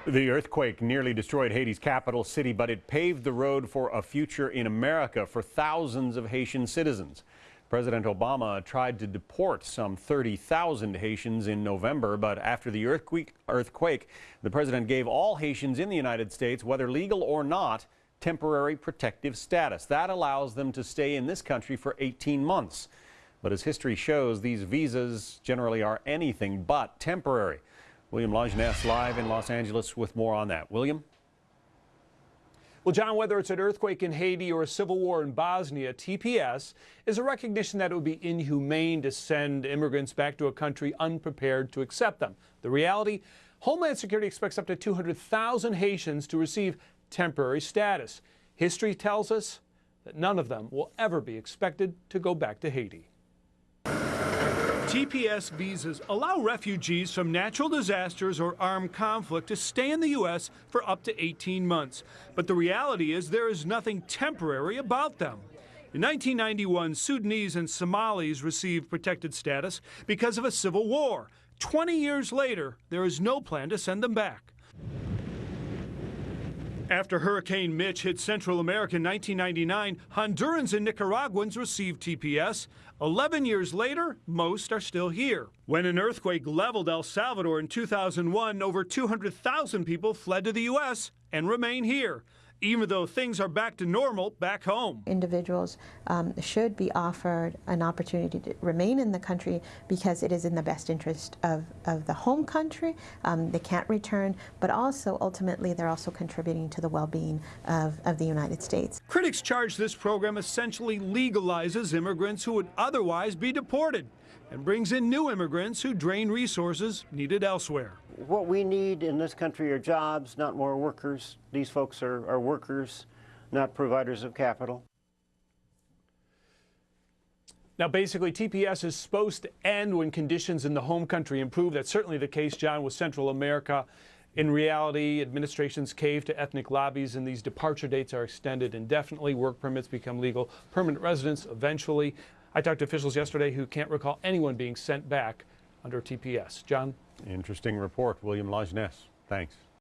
The earthquake nearly destroyed Haiti's capital city, but it paved the road for a future in America for thousands of Haitian citizens. President Obama tried to deport some 30,000 Haitians in November, but after the earthquake, the president gave all Haitians in the United States, whether legal or not, temporary protective status. That allows them to stay in this country for 18 months. But as history shows, these visas generally are anything but temporary. William Lajeunesse live in Los Angeles with more on that. William? Well, John, whether it's an earthquake in Haiti or a civil war in Bosnia, TPS is a recognition that it would be inhumane to send immigrants back to a country unprepared to accept them. The reality, Homeland Security expects up to 200,000 Haitians to receive temporary status. History tells us that none of them will ever be expected to go back to Haiti. TPS visas allow refugees from natural disasters or armed conflict to stay in the U.S. for up to 18 months. But the reality is there is nothing temporary about them. In 1991, Sudanese and Somalis received protected status because of a civil war. 20 years later, there is no plan to send them back. After Hurricane Mitch hit Central America in 1999, Hondurans and Nicaraguans received TPS. 11 years later, most are still here. When an earthquake leveled El Salvador in 2001, over 200,000 people fled to the U.S. and remain here, even though things are back to normal back home. Individuals should be offered an opportunity to remain in the country because it is in the best interest of the home country. They can't return, but also ultimately they're also contributing to the well-being of the United States. Critics charge this program essentially legalizes immigrants who would otherwise be deported and brings in new immigrants who drain resources needed elsewhere. What we need in this country are jobs, not more workers. These folks are workers, not providers of capital. Now, basically, TPS is supposed to end when conditions in the home country improve. That's certainly the case, John, with Central America. In reality, administrations cave to ethnic lobbies, and these departure dates are extended indefinitely. Work permits become legal. Permanent residence eventually. I talked to officials yesterday who can't recall anyone being sent back under TPS. John? Interesting report. William Lajeunesse. Thanks.